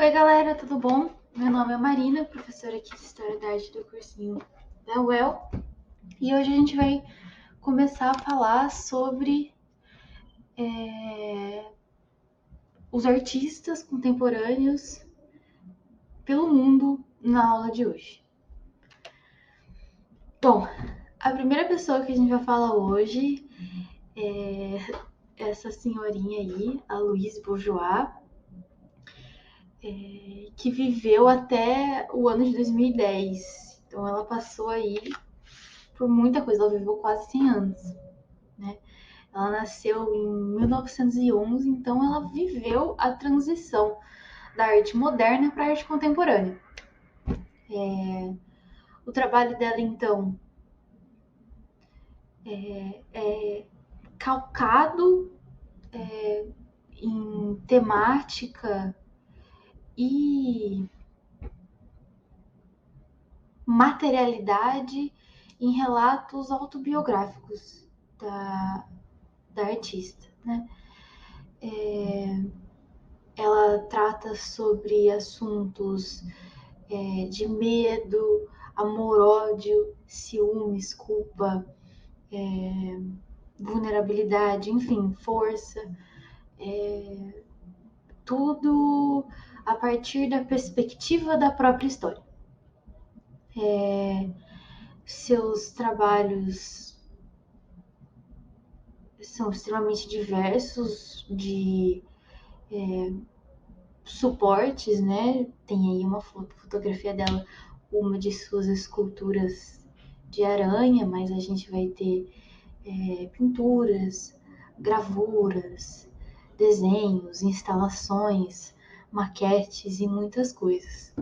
Oi galera, tudo bom? Meu nome é Marina, professora aqui de História da Arte do cursinho da UEL, e hoje a gente vai começar a falar sobre os artistas contemporâneos pelo mundo na aula de hoje. Bom, a primeira pessoa que a gente vai falar hoje é essa senhorinha aí, a Louise Bourgeois, que viveu até o ano de 2010. Então ela passou aí por muita coisa, ela viveu quase 100 anos, né? Ela nasceu em 1911, então ela viveu a transição da arte moderna para a arte contemporânea. O trabalho dela, então, é calcado em temática e materialidade em relatos autobiográficos da artista, né? Ela trata sobre assuntos de medo, amor, ódio, ciúmes, culpa, vulnerabilidade, enfim, força, tudo a partir da perspectiva da própria história. Seus trabalhos são extremamente diversos de suportes, né? Tem aí uma fotografia dela, uma de suas esculturas de aranha, mas a gente vai ter pinturas, gravuras, desenhos, instalações, maquetes e muitas coisas.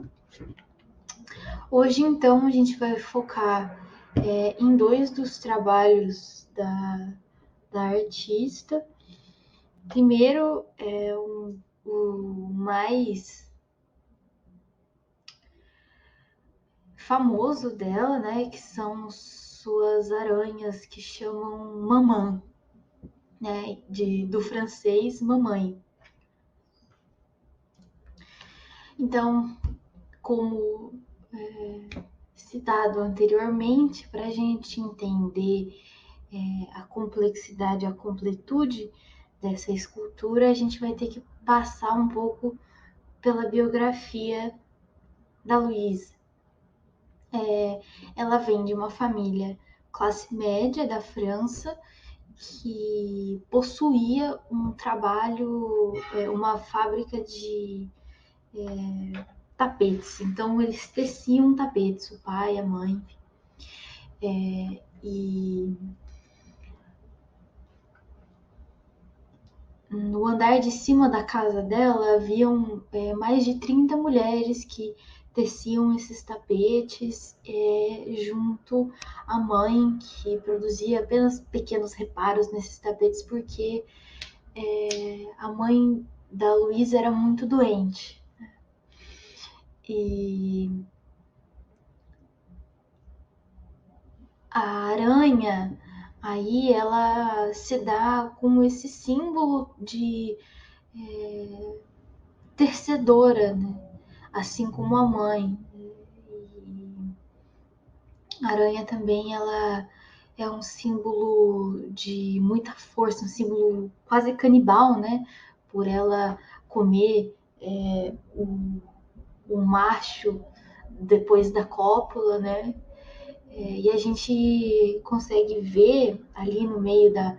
Hoje, então, a gente vai focar em dois dos trabalhos da artista. Primeiro, o mais famoso dela, né, que são suas aranhas que chamam Mamã, né, do francês mamãe. Então, como citado anteriormente, para a gente entender a complexidade, a completude dessa escultura, a gente vai ter que passar um pouco pela biografia da Louise. Ela vem de uma família classe média da França que possuía um trabalho, uma fábrica de tapetes. Então eles teciam tapetes, o pai, a mãe. E no andar de cima da casa dela haviam mais de 30 mulheres que teciam esses tapetes junto à mãe, que produzia apenas pequenos reparos nesses tapetes, porque a mãe da Louise era muito doente. E a aranha, aí ela se dá como esse símbolo de tercedora, né? Assim como a mãe. A aranha também, ela é um símbolo de muita força, um símbolo quase canibal, né? Por ela comer o macho depois da cópula, né? E a gente consegue ver ali no meio da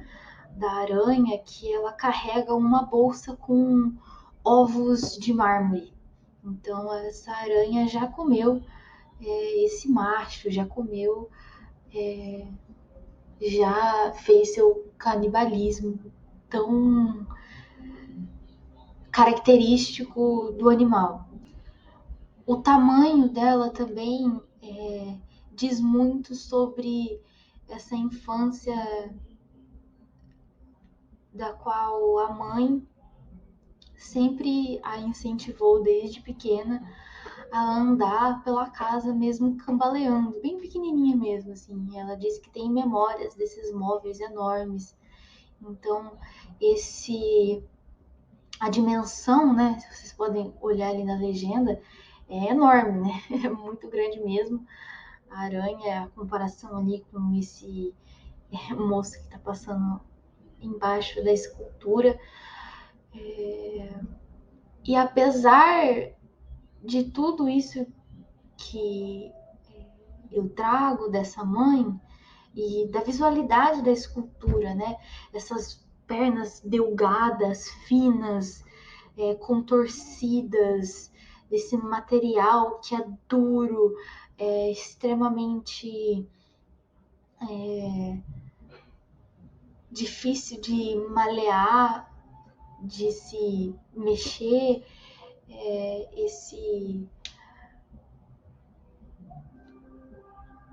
aranha que ela carrega uma bolsa com ovos de mármore. Então essa aranha já comeu esse macho, já comeu, já fez seu canibalismo tão característico do animal. O tamanho dela também diz muito sobre essa infância da qual a mãe sempre a incentivou desde pequena a andar pela casa mesmo cambaleando, bem pequenininha mesmo, assim. Ela diz que tem memórias desses móveis enormes. Então, a dimensão, né? Vocês podem olhar ali na legenda, é enorme, né? É muito grande mesmo. A aranha, a comparação ali com esse moço que está passando embaixo da escultura. E apesar de tudo isso que eu trago dessa mãe e da visualidade da escultura, né? Essas pernas delgadas, finas, contorcidas, desse material que é duro, extremamente difícil de malear, de se mexer, esse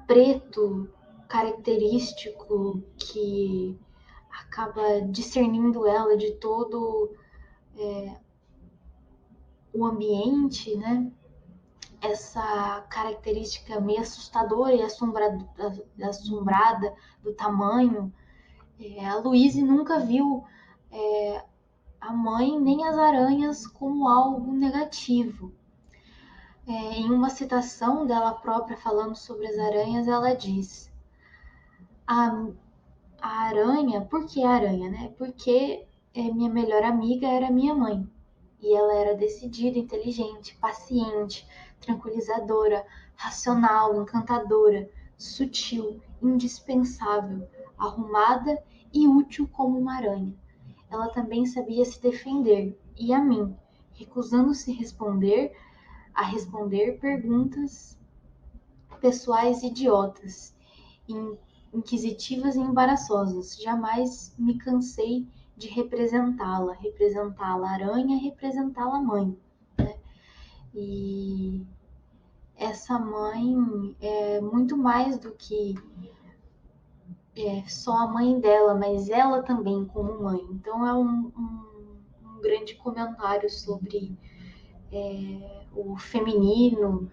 preto característico que acaba discernindo ela de todo o ambiente, né? Essa característica meio assustadora e assombrada do tamanho. A Louise nunca viu a mãe nem as aranhas como algo negativo. Em uma citação dela própria falando sobre as aranhas, ela diz: a, a aranha, por que a aranha, né? Porque minha melhor amiga era minha mãe. E ela era decidida, inteligente, paciente, tranquilizadora, racional, encantadora, sutil, indispensável, arrumada e útil como uma aranha. Ela também sabia se defender, e a mim, recusando-se a responder perguntas pessoais idiotas, inquisitivas e embaraçosas. Jamais me cansei de representá-la aranha, representá-la mãe. Né? E essa mãe é muito mais do que só a mãe dela, mas ela também como mãe. Então é um grande comentário sobre o feminino,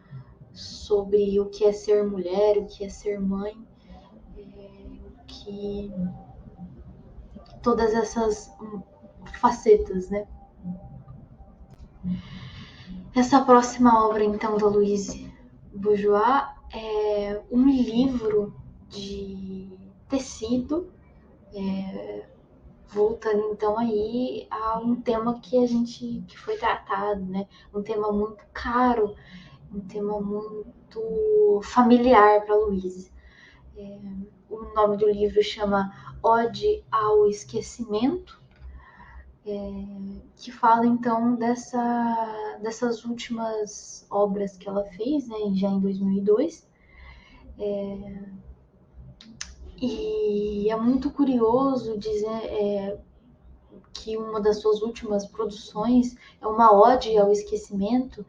sobre o que é ser mulher, o que é ser mãe, que todas essas facetas, né? Essa próxima obra, então, da Louise Bourgeois é um livro de tecido, voltando então aí a um tema que foi tratado, né? Um tema muito caro, um tema muito familiar para Louise. O nome do livro chama Ode ao Esquecimento, que fala então dessas últimas obras que ela fez, né, já em 2002. E é muito curioso dizer que uma das suas últimas produções é uma ode ao esquecimento,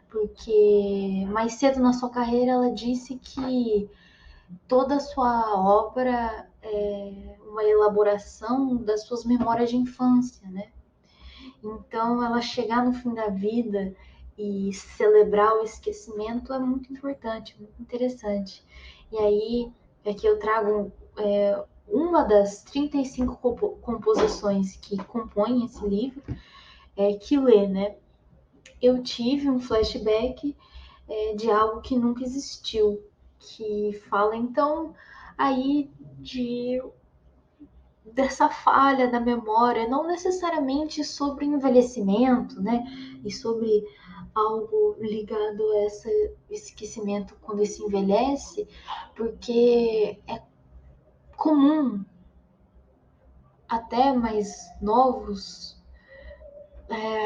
porque mais cedo na sua carreira ela disse que toda a sua obra é uma elaboração das suas memórias de infância, né? Então, ela chegar no fim da vida e celebrar o esquecimento é muito importante, muito interessante. E aí é que eu trago uma das 35 composições que compõem esse livro, que lê, né? Eu tive um flashback de algo que nunca existiu, que fala então aí dessa falha da memória, não necessariamente sobre envelhecimento, né? E sobre algo ligado a esse esquecimento quando se envelhece, porque é comum, até mais novos,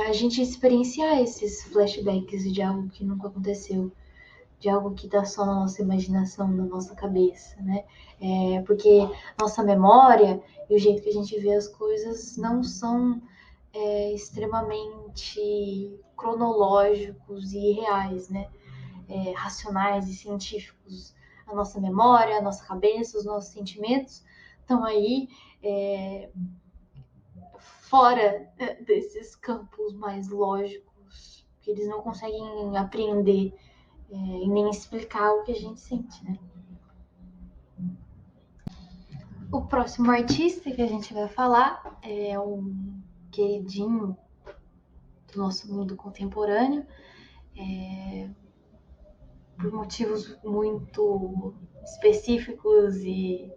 a gente experienciar esses flashbacks de algo que nunca aconteceu, de algo que está só na nossa imaginação, na nossa cabeça, né? Porque nossa memória e o jeito que a gente vê as coisas não são extremamente cronológicos e reais, né? Racionais e científicos. A nossa memória, a nossa cabeça, os nossos sentimentos estão aí fora desses campos mais lógicos, que eles não conseguem apreender e nem explicar o que a gente sente, né? O próximo artista que a gente vai falar é um queridinho do nosso mundo contemporâneo, por motivos muito específicos e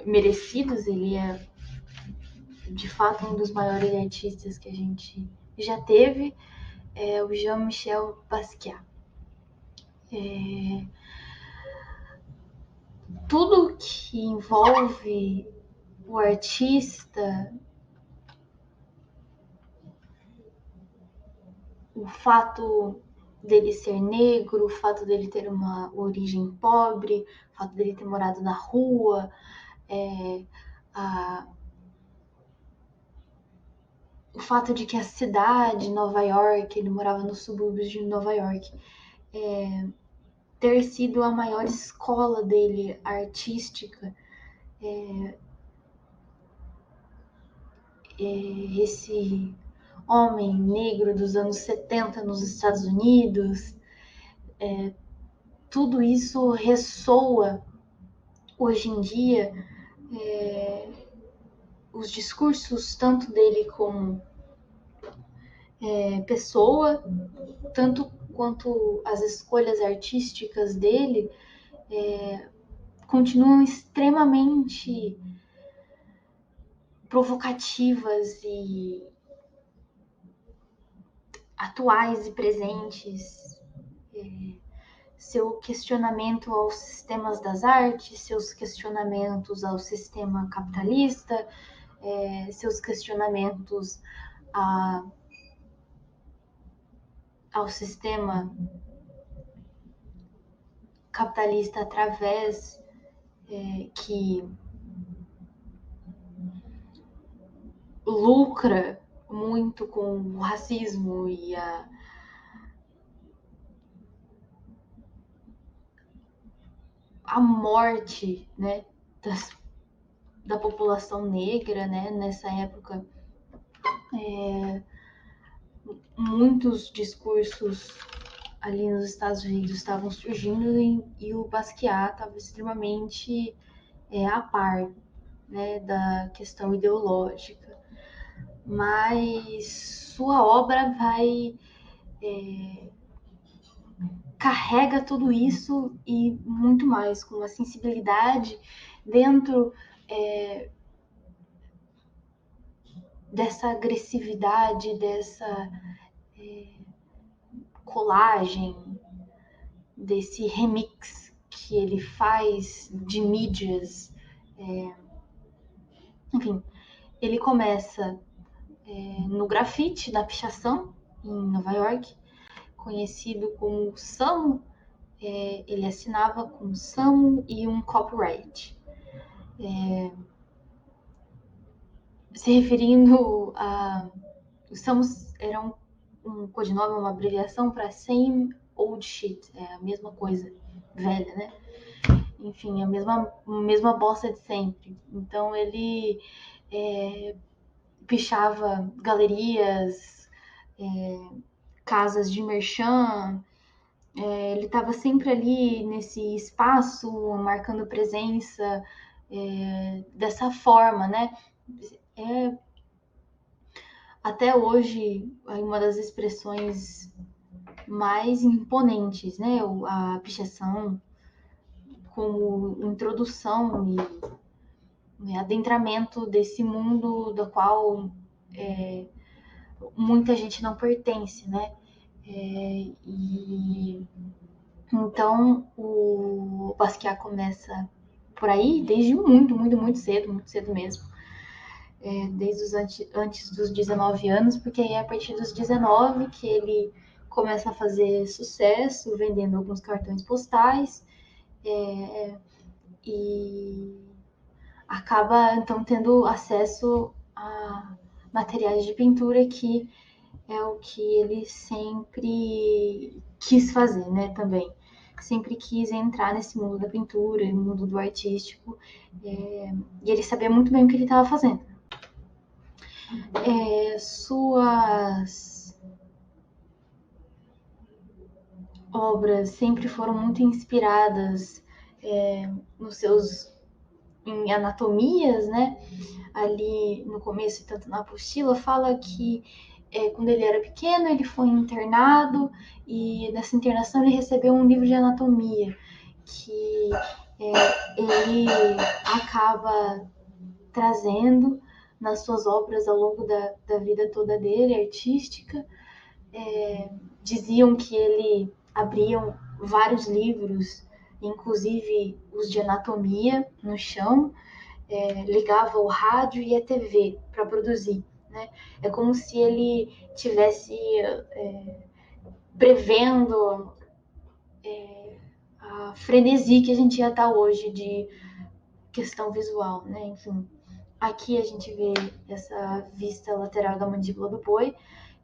merecidos. Ele é, de fato, um dos maiores artistas que a gente já teve, o Jean-Michel Basquiat. Tudo que envolve o artista, o fato dele ser negro, o fato dele ter uma origem pobre, o fato dele ter morado na rua, o fato de que a cidade, Nova York, ele morava nos subúrbios de Nova York, ter sido a maior escola dele artística, esse homem negro dos anos 70 nos Estados Unidos, tudo isso ressoa hoje em dia. Os discursos, tanto dele como pessoa, tanto quanto as escolhas artísticas dele, continuam extremamente provocativas e atuais e presentes. Seu questionamento aos sistemas das artes, seus questionamentos ao sistema capitalista, seus questionamentos ao sistema capitalista através que lucra muito com o racismo e a morte, né, da população negra, né? Nessa época, muitos discursos ali nos Estados Unidos estavam surgindo e o Basquiat estava extremamente a par, né, da questão ideológica. Mas sua obra carrega tudo isso e muito mais, com uma sensibilidade dentro dessa agressividade, dessa colagem, desse remix que ele faz de mídias. Enfim, ele começa no grafite, na pichação, em Nova York, conhecido como Samo. Ele assinava com Samo e um copyright. Se referindo a... O Samo era um codinome, uma abreviação para Same Old Shit, a mesma coisa, velha, né? Enfim, a mesma bosta de sempre. Então ele pichava galerias, casas de merchan, ele estava sempre ali nesse espaço, marcando presença dessa forma, né? Até hoje, uma das expressões mais imponentes, né? A pichação como introdução e adentramento desse mundo do qual muita gente não pertence, né? E então o Basquiat começa por aí desde muito cedo mesmo. Desde os antes dos 19 anos, porque aí é a partir dos 19 que ele começa a fazer sucesso, vendendo alguns cartões postais, e acaba então tendo acesso a materiais de pintura, que é o que ele sempre quis fazer, né, também. Sempre quis entrar nesse mundo da pintura, no mundo do artístico, e ele sabia muito bem o que ele estava fazendo. Suas obras sempre foram muito inspiradas nos seus em anatomias, né? Ali no começo, tanto na apostila, fala que quando ele era pequeno, ele foi internado e nessa internação ele recebeu um livro de anatomia que ele acaba trazendo nas suas obras ao longo da vida toda dele, artística. Diziam que ele abria vários livros, inclusive os de anatomia, no chão, ligava o rádio e a TV para produzir. Né? É como se ele tivesse prevendo a frenesi que a gente já está hoje de questão visual. Né? Enfim, aqui a gente vê essa vista lateral da mandíbula do boi,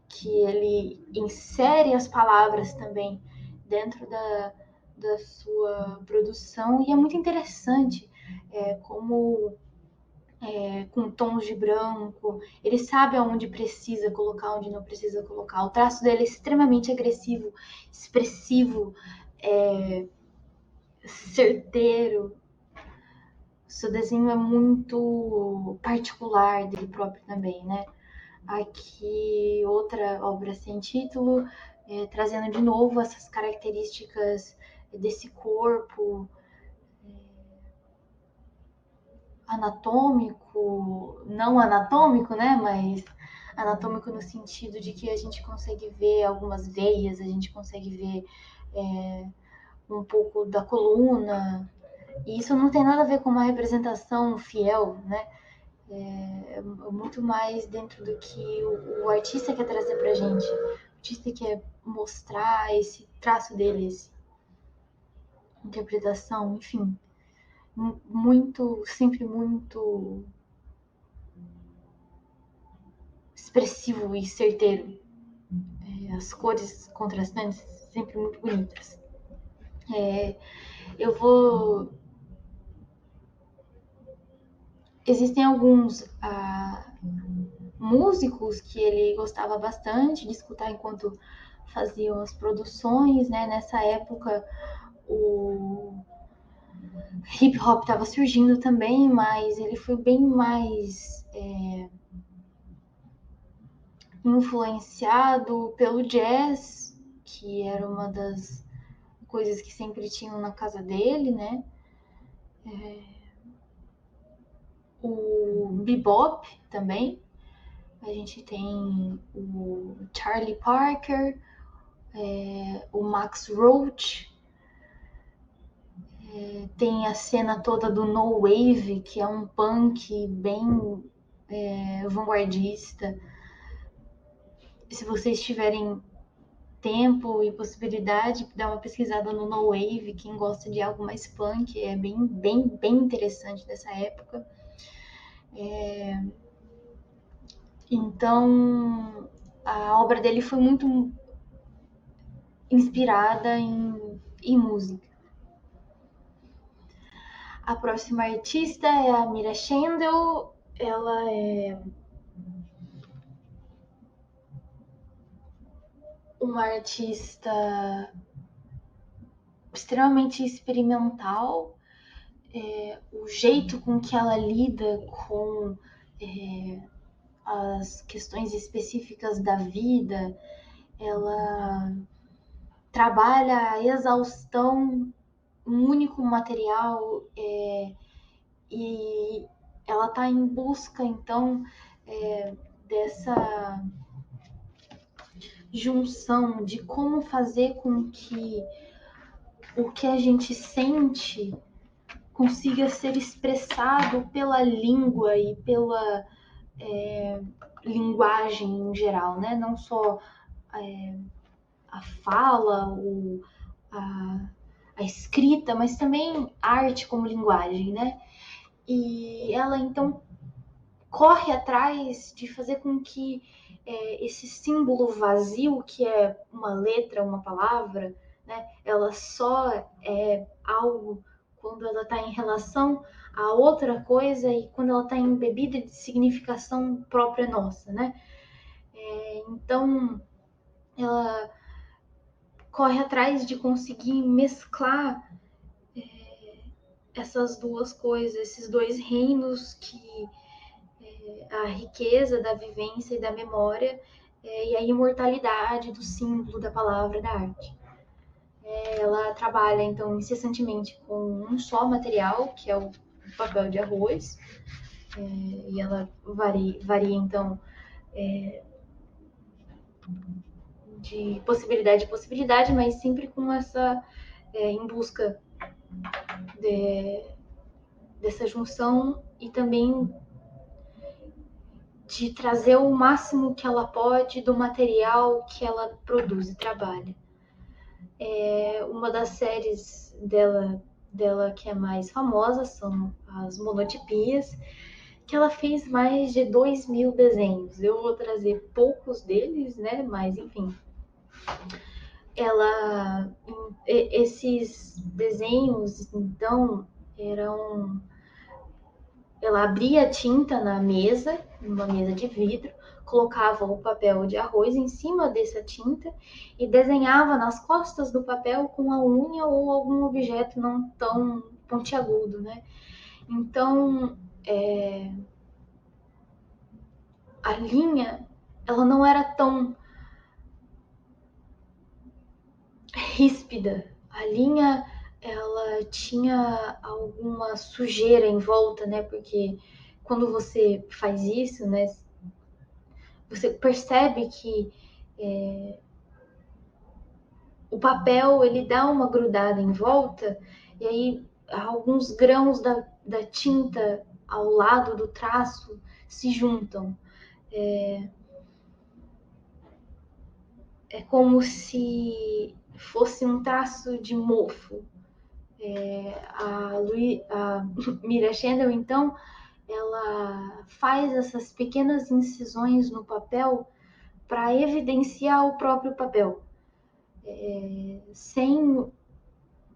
que ele insere as palavras também dentro da sua produção, e é muito interessante como com tons de branco, ele sabe aonde precisa colocar, onde não precisa colocar. O traço dele é extremamente agressivo, expressivo, certeiro. O seu desenho é muito particular dele próprio também, né? Aqui outra obra sem título, trazendo de novo essas características desse corpo anatômico, não anatômico, né? Mas anatômico no sentido de que a gente consegue ver algumas veias, a gente consegue ver um pouco da coluna. E isso não tem nada a ver com uma representação fiel, né? É muito mais dentro do que o artista quer trazer pra gente. O artista quer mostrar esse traço dele, essa interpretação, enfim. Muito, sempre muito expressivo e certeiro. As cores contrastantes, sempre muito bonitas. Eu vou. Existem alguns músicos que ele gostava bastante de escutar enquanto faziam as produções, né? Nessa época, o hip hop estava surgindo também, mas ele foi bem mais influenciado pelo jazz, que era uma das coisas que sempre tinham na casa dele, né? O bebop também. A gente tem o Charlie Parker, o Max Roach, tem a cena toda do No Wave, que é um punk bem vanguardista. Se vocês tiverem tempo e possibilidade, dá uma pesquisada no No Wave, quem gosta de algo mais punk, é bem interessante dessa época. Então, a obra dele foi muito inspirada em música. A próxima artista é a Mira Schendel. Ela é uma artista extremamente experimental. O jeito com que ela lida com as questões específicas da vida, ela trabalha a exaustão um único material e ela está em busca, então, dessa junção de como fazer com que o que a gente sente consiga ser expressado pela língua e pela linguagem em geral, né? Não só a fala, a escrita, mas também arte como linguagem, né? E ela então corre atrás de fazer com que esse símbolo vazio, que é uma letra, uma palavra, né, ela só é algo quando ela está em relação a outra coisa e quando ela está embebida de significação própria nossa, né? Então, ela corre atrás de conseguir mesclar essas duas coisas, esses dois reinos que a riqueza da vivência e da memória e a imortalidade do símbolo, da palavra, da arte. Ela trabalha, então, incessantemente com um só material, que é o papel de arroz, e ela varia então, de possibilidade em possibilidade, mas sempre com essa, em busca dessa junção e também de trazer o máximo que ela pode do material que ela produz e trabalha. Uma das séries dela que é mais famosa são as monotipias, que ela fez mais de 2.000 desenhos. Eu vou trazer poucos deles, né? Mas enfim. Esses desenhos, então, ela abria a tinta na mesa, numa mesa de vidro, colocava o papel de arroz em cima dessa tinta e desenhava nas costas do papel com a unha ou algum objeto não tão pontiagudo, né? Então, a linha, ela não era tão ríspida. A linha, ela tinha alguma sujeira em volta, né? Porque quando você faz isso, né? Você percebe que o papel ele dá uma grudada em volta e aí alguns grãos da tinta ao lado do traço se juntam. É como se fosse um traço de mofo. A Mira Schendel, então, ela faz essas pequenas incisões no papel para evidenciar o próprio papel. Sem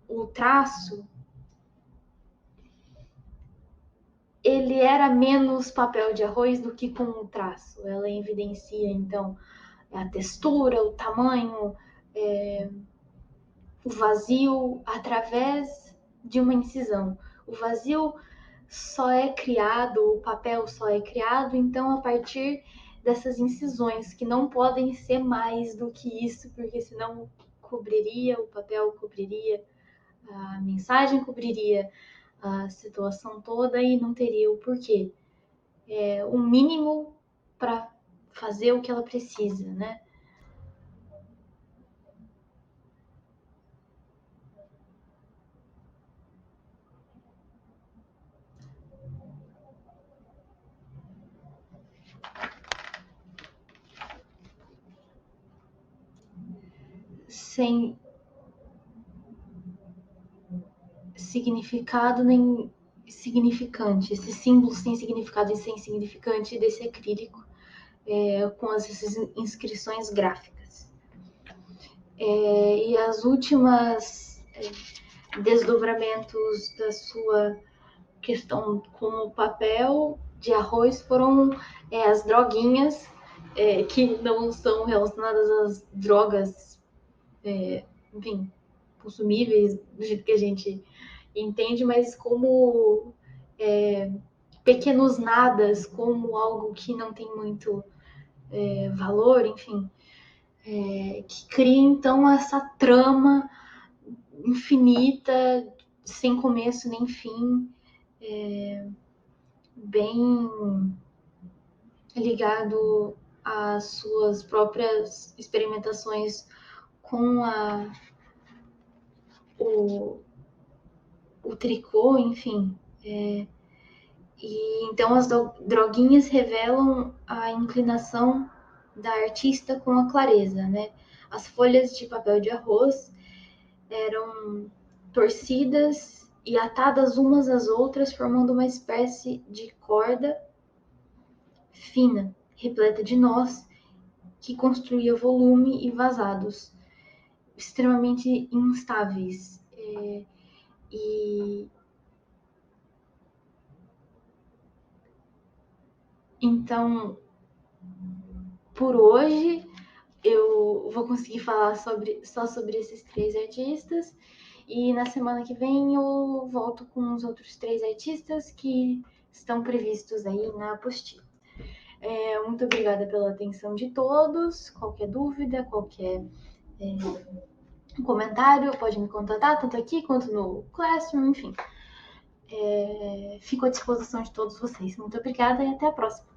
o traço, ele era menos papel de arroz do que com o traço. Ela evidencia, então, a textura, o tamanho, o vazio, através de uma incisão. O vazio só é criado, o papel só é criado, então, a partir dessas incisões, que não podem ser mais do que isso, porque senão cobriria, o papel cobriria, a mensagem cobriria a situação toda e não teria o porquê. O mínimo para fazer o que ela precisa, né? Sem significado nem significante, esse símbolo sem significado e sem significante desse acrílico, com essas inscrições gráficas. E as últimas desdobramentos da sua questão com o papel de arroz foram as droguinhas, que não são relacionadas às drogas, enfim, consumíveis do jeito que a gente entende, mas como pequenos nadas, como algo que não tem muito valor, enfim, que cria então essa trama infinita, sem começo nem fim, bem ligado às suas próprias experimentações com o tricô, enfim. E então as droguinhas revelam a inclinação da artista com a clareza, né? As folhas de papel de arroz eram torcidas e atadas umas às outras, formando uma espécie de corda fina, repleta de nós, que construía volume e vazados extremamente instáveis. E então, por hoje, eu vou conseguir falar só sobre esses três artistas E na semana que vem eu volto com os outros 3 artistas que estão previstos aí na apostila. Muito obrigada pela atenção de todos. Qualquer dúvida, qualquer comentário, pode me contatar, tanto aqui quanto no Classroom, enfim. Fico à disposição de todos vocês. Muito obrigada e até a próxima.